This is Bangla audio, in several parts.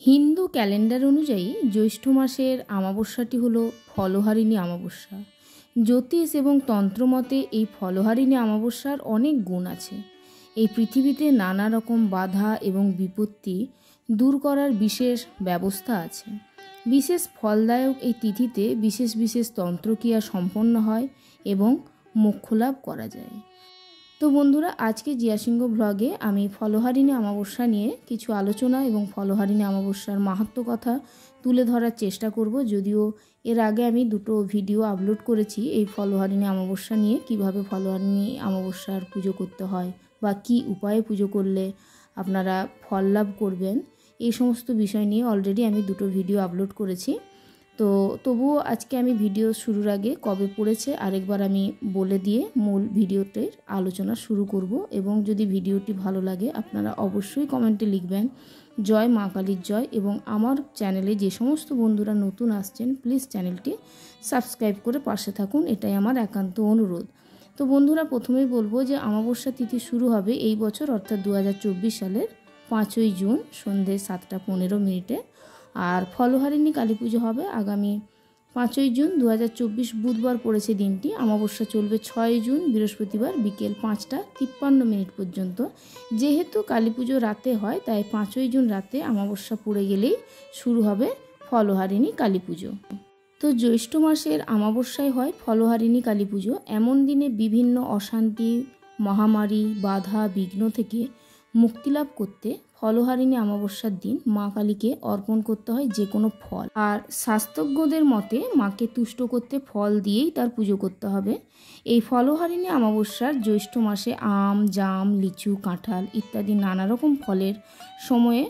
হিন্দু ক্যালেন্ডার অনুযায়ী জ্যৈষ্ঠ মাসের অমাবস্যাটি হলো ফলহারিণী অমাবস্যা। জ্যোতিষ এবং তন্ত্রমতে এই ফলহারিণী অমাবস্যার অনেক গুণ আছে। এই পৃথিবীতে নানা রকম বাধা এবং বিপত্তি দূর করার বিশেষ ব্যবস্থা আছে। বিশেষ ফলদায়ক এই তিথিতে বিশেষ বিশেষ তন্ত্রক্রিয়া সম্পন্ন হয় এবং মোক্ষ লাভ করা যায়। তো বন্ধুরা, আজকে জিয়া সিংহ ব্লগে আমি ফলহারিণী অমাবস্যা নিয়ে কিছু আলোচনা এবং ফলহারিণী অমাবস্যার মাহাত্ম্য কথা তুলে ধরার চেষ্টা করব। যদিও এর আগে আমি দুটো ভিডিও আপলোড করেছি এই ফলহারিণী অমাবস্যা নিয়ে, কিভাবে ফলহারিণী অমাবস্যার পুজো করতে হয় বা কি উপায়ে পুজো করলে আপনারা ফল লাভ করবেন, এই সমস্ত বিষয় নিয়ে অলরেডি আমি দুটো ভিডিও আপলোড করেছি। তো তবুও আজকে আমি ভিডিও শুরুর আগে কবে পড়েছে আরেকবার আমি বলে দিয়ে মূল ভিডিওটির আলোচনা শুরু করব। এবং যদি ভিডিওটি ভালো লাগে আপনারা অবশ্যই কমেন্টে লিখবেন জয় মা কালীর জয়। এবং আমার চ্যানেলে যে সমস্ত বন্ধুরা নতুন আসছেন প্লিজ চ্যানেলটি সাবস্ক্রাইব করে পাশে থাকুন, এটাই আমার একান্ত অনুরোধ। তো বন্ধুরা, প্রথমেই বলবো যে অমাবস্যা তিথি শুরু হবে এই বছর অর্থাৎ 2024 সালের 5ই জুন সন্ধ্যে 7:15 আর ফলহারিণী কালী পুজো হবে আগামী 5ই জুন 2024 বুধবার পড়েছে দিনটি। অমাবস্যা চলবে 6 জুন বৃহস্পতিবার বিকেল 5:53 পর্যন্ত। যেহেতু কালী পুজো রাতে হয় তাই 5ই জুন রাতে অমাবস্যা পড়ে গেলেই শুরু হবে ফলহারিণী কালী পুজো। তো জ্যৈষ্ঠ মাসের অমাবস্যায় হয় ফলহারিণী কালী পুজো। এমন দিনে বিভিন্ন অশান্তি, মহামারী, বাধা বিঘ্ন থেকে মুক্তিলাভ করতে ফলহারিণী অমাবস্যার দিন মা কালীকে অর্পণ করতে হয় যে কোনো ফল। আর শাস্ত্রজ্ঞদের মতে মাকে তুষ্ট করতে ফল দিয়েই তার পুজো করতে হবে। এই ফলহারিণী অমাবস্যার জ্যৈষ্ঠ মাসে আম, জাম, লিচু, কাঁঠাল ইত্যাদি নানা রকম ফলের সময়ে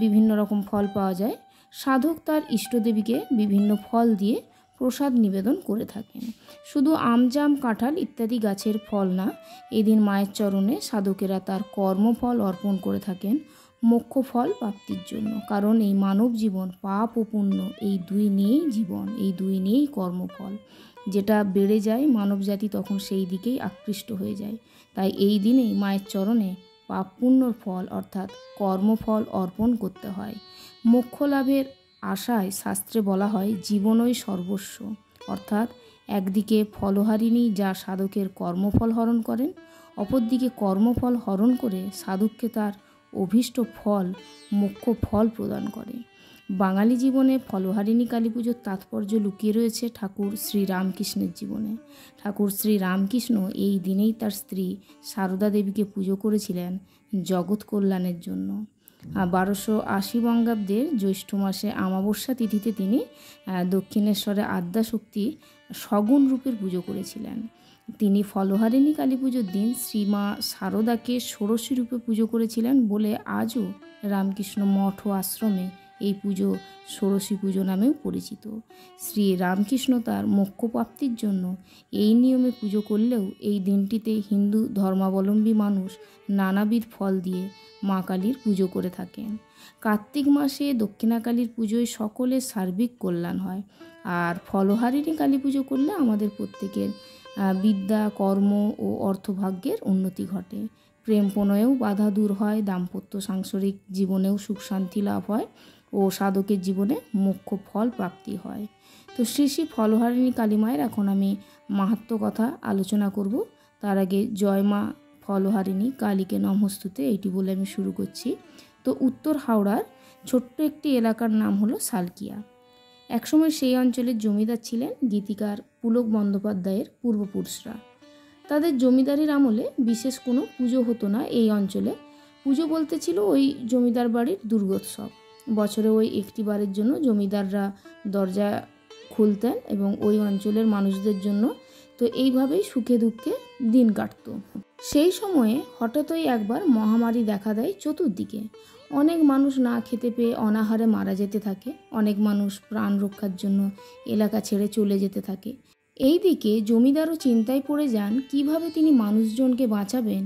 বিভিন্ন রকম ফল পাওয়া যায়। সাধক তার ইষ্টদেবীকে বিভিন্ন ফল দিয়ে প্রসাদ নিবেদন করে থাকেন। শুধু আম, জাম, কাঁঠাল ইত্যাদি গাছের ফল না, এদিন মায়ের চরণে সাধকেরা তার কর্মফল অর্পণ করে থাকেন মোক্ষ ফল প্রাপ্তির জন্য। কারণ এই মানব জীবন পাপ ও পুণ্য এই দুই নিয়েই জীবন, এই দুই নিয়েই কর্মফল। যেটা বেড়ে যায় মানব জাতি তখন সেই দিকেই আকৃষ্ট হয়ে যায়। তাই এই দিনেই মায়ের চরণে পাপ পুণ্যর ফল অর্থাৎ কর্মফল অর্পণ করতে হয়। মোক্ষ লাভের আশায় শাস্ত্রে বলা হয় জীবনই সর্বস্ব। অর্থাৎ একদিকে ফলহারিণী যা সাধকের কর্মফল হরণ করেন, অপরদিকে কর্মফল হরণ করে সাধককে তার অভীষ্ট ফল মোক্ষ ফল প্রদান করে। বাঙালি জীবনে ফলহারিণী কালী পুজোর তাৎপর্য লুকিয়ে রয়েছে ঠাকুর শ্রীরামকৃষ্ণের জীবনে। ঠাকুর শ্রীরামকৃষ্ণ এই দিনেই তার স্ত্রী সারদা দেবীকে পুজো করেছিলেন জগৎ কল্যাণের জন্য। 1280 বঙ্গাব্দের জ্যৈষ্ঠ মাসে অমাবস্যা তিথিতে তিনি দক্ষিণেশ্বরে আদ্যাশক্তি সগুণ রূপের পুজো করেছিলেন। তিনি ফলহারিণী কালী পুজোর দিন শ্রীমা সারদাকে ষোড়শী রূপে পুজো করেছিলেন বলে আজও রামকৃষ্ণ মঠ ও আশ্রমে এই পুজো ষোড়শী পুজো নামেও পরিচিত। শ্রী রামকৃষ্ণ তার মোক্ষ প্রাপ্তির জন্য এই নিয়মে পুজো করলেও এই দিনটিতে হিন্দু ধর্মাবলম্বী মানুষ নানাবিধ ফল দিয়ে মা কালীর পুজো করে থাকেন। কার্তিক মাসে দক্ষিণাকালীর পুজোয় সকলের সার্বিক কল্যাণ হয়। আর ফলহারিণী কালী পুজো করলে আমাদের প্রত্যেকের বিদ্যা, কর্ম ও অর্থভাগ্যের উন্নতি ঘটে। প্রেম প্রণয়েও বাধা দূর হয়, দাম্পত্য সাংসারিক জীবনেও সুখ শান্তি লাভ হয় ও সাধকের জীবনে মোক্ষ ফল প্রাপ্তি হয়। তো শ্রী শ্রী ফলহারিণী কালী মায়ের এখন আমি মাহাত্ম্য কথা আলোচনা করব। তার আগে জয় মা ফলহারিণী কালীকে নমস্তুতে এইটি বলে আমি শুরু করছি। তো উত্তর হাওড়ার ছোট্ট একটি এলাকার নাম হলো সালকিয়া। একসময় সেই অঞ্চলের জমিদার ছিলেন গীতিকার পুলক বন্দ্যোপাধ্যায়ের পূর্বপুরুষরা। তাদের জমিদারির আমলে বিশেষ কোনো পুজো হতো না এই অঞ্চলে। পুজো বলতে ছিল ওই জমিদার বাড়ির দুর্গোৎসব। বছরে ওই একটি বারের জন্য জমিদাররা দরজা খুলতেন এবং ওই অঞ্চলের মানুষদের জন্য। তো এইভাবেই সুখে দুঃখে দিন কাটত। সেই সময়ে হঠাৎই একবার মহামারী দেখা দেয় চতুর্দিকে। অনেক মানুষ না খেতে পেয়ে অনাহারে মারা যেতে থাকে। অনেক মানুষ প্রাণ রক্ষার জন্য এলাকা ছেড়ে চলে যেতে থাকে। এইদিকে জমিদারও চিন্তায় পড়ে যান কিভাবে তিনি মানুষজনকে বাঁচাবেন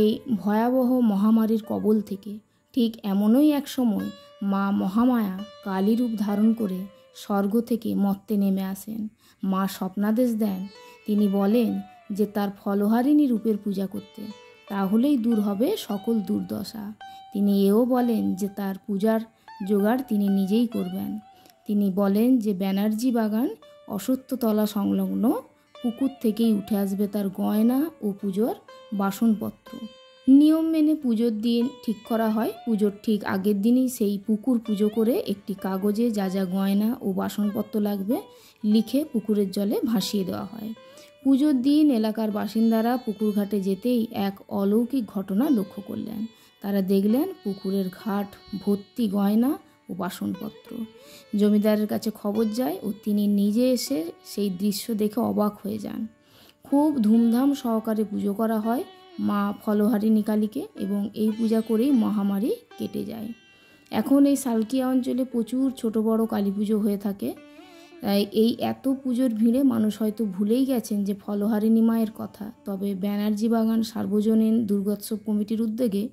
এই ভয়াবহ মহামারীর কবল থেকে। ঠিক এমনই এক সময় মা মহামায়া কালী রূপ ধারণ করে স্বর্গ থেকে মর্তে নেমে আসেন। মা স্বপ্নাদেশ দেন। তিনি বলেন যে তার ফলহারিণী রূপের পূজা করতে, তাহলেই দূর হবে সকল দুর্দশা। তিনি এও বলেন যে তার পূজার জোগাড় তিনি নিজেই করবেন। তিনি বলেন যে ব্যানার্জি বাগান অশ্বত্থতলা সংলগ্ন পুকুর থেকেই উঠে আসবে তার গয়না ও পুজোর বাসনপত্র। নিয়ম মেনে পুজোর দিন ঠিক করা হয়। পুজোর ঠিক আগের দিনই সেই পুকুর পুজো করে একটি কাগজে যা যা গয়না ও বাসনপত্র লাগবে লিখে পুকুরের জলে ভাসিয়ে দেওয়া হয়। পুজোর দিন এলাকার বাসিন্দারা পুকুর ঘাটে যেতেই এক অলৌকিক ঘটনা লক্ষ্য করলেন। তারা দেখলেন পুকুরের ঘাট ভর্তি গয়না ও বাসনপত্র। জমিদারের কাছে খবর যায় ও তিনি নিজে এসে সেই দৃশ্য দেখে অবাক হয়ে যান। খুব ধুমধাম সহকারে পুজো করা হয় মা ফলহারিণী কালীকে এবং এই পূজা করেই মহামারী কেটে যায়। এখন এই সালকিয়া অঞ্চলে প্রচুর ছোট বড় কালী পুজো হয়ে থাকে। তাই এই এত পুজোর ভিড়ে মানুষ হয়তো ভুলেই গেছেন যে ফলহারিণী মায়ের কথা। তবে ব্যানার্জি বাগান সার্বজনীন দুর্গোৎসব কমিটির উদ্যোগে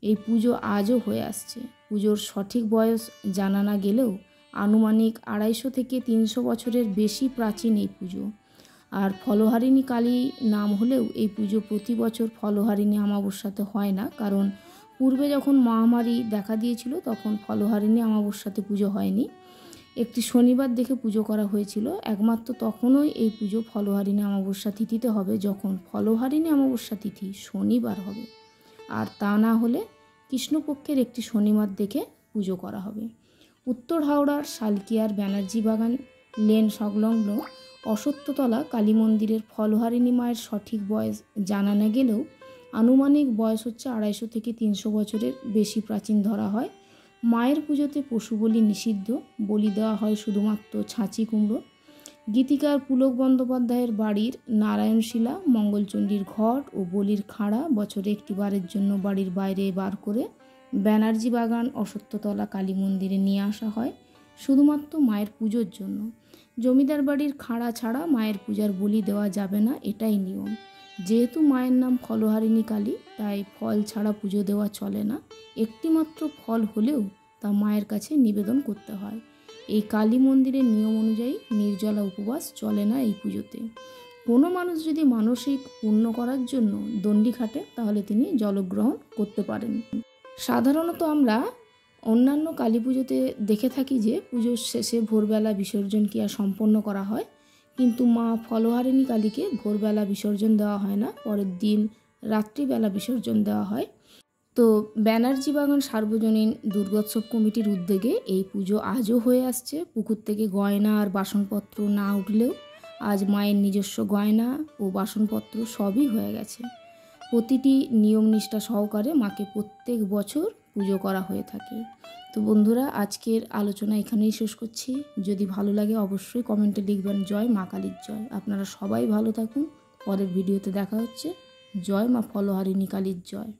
এই পুজো আজও হয়ে আসছে। পুজোর সঠিক বয়স জানা না গেলেও আনুমানিক 250 থেকে 300 বছরের বেশি প্রাচীন এই পুজো। আর ফলহারিণী কালী নাম হলেও এই পুজো প্রতি বছর ফলহারিণী অমাবস্যাতে হয় না, কারণ পূর্বে যখন মহামারী দেখা দিয়েছিল তখন ফলহারিণী অমাবস্যাতে পুজো হয়নি। একটি শনিবার দেখে পুজো করা হয়েছিল। একমাত্র তখনই এই পুজো ফলহারিণী অমাবস্যা তিথিতে হবে যখন ফলহারিণী অমাবস্যা তিথি শনিবার হবে, আর তা না হলে কৃষ্ণপক্ষের একটি শনিবার দেখে পুজো করা হবে। উত্তর হাওড়ার সালকিয়ার ব্যানার্জি বাগান লেন সংলগ্ন অশ্বত্থতলা কালী মন্দিরের ফলহারিণী মায়ের সঠিক বয়স জানা না গেলেও আনুমানিক বয়স হচ্ছে 250 থেকে 300 বছরের বেশি প্রাচীন ধরা হয়। মায়ের পুজোতে পশু বলি নিষিদ্ধ, বলি দেওয়া হয় শুধুমাত্র ছাঁচি কুমড়ো। গীতিকার পুলক বন্দ্যোপাধ্যায়ের বাড়ির নারায়ণশিলা, মঙ্গলচণ্ডীর ঘট ও বলির খাঁড়া বছরে একটি বারের জন্য বাড়ির বাইরে বার করে ব্যানার্জি বাগান অশ্বত্থতলা কালী মন্দিরে নিয়ে আসা হয় শুধুমাত্র মায়ের পুজোর জন্য। জমিদার বাড়ির খাঁড়া ছাড়া মায়ের পূজার বলি দেওয়া যাবে না, এটাই নিয়ম। যেহেতু মায়ের নাম ফলহারিণী কালী, তাই ফল ছাড়া পুজো দেওয়া চলে না। একটিমাত্র ফল হলেও তা মায়ের কাছে নিবেদন করতে হয়। এই কালী মন্দিরের নিয়ম অনুযায়ী নির্জলা উপবাস চলে না এই পুজোতে। কোনো মানুষ যদি মানসিক পূর্ণ করার জন্য দণ্ডি খাটে তাহলে তিনি জলগ্রহণ করতে পারেন। সাধারণত আমরা অন্যান্য কালী পুজোতে দেখে থাকি যে পুজোর শেষে ভোরবেলা বিসর্জন ক্রিয়া সম্পন্ন করা হয়, কিন্তু মা ফলহারিণী কালীকে ভোরবেলা বিসর্জন দেওয়া হয় না, পরের দিন রাত্রিবেলা বিসর্জন দেওয়া হয়। তো ব্যানার্জি বাগান সার্বজনীন দুর্গোৎসব কমিটির উদ্যোগে এই পুজো আজও হয়ে আসছে। পুকুর থেকে গয়না আর বাসনপত্র না উঠলেও আজ মায়ের নিজস্ব গয়না ও বাসনপত্র সবই হয়ে গেছে। প্রতিটি নিয়ম নিষ্ঠা সহকারে মাকে প্রত্যেক বছর পুজো করা হয়ে থাকে। তো বন্ধুরা, আজকের আলোচনা এখানেই শেষ করছি। যদি ভালো লাগে অবশ্যই কমেন্টে লিখবেন জয় মা কালীর জয়। আপনারা সবাই ভালো থাকুন। পরের ভিডিওতে দেখা হচ্ছে। জয় মা ফলহারিণী কালীর জয়।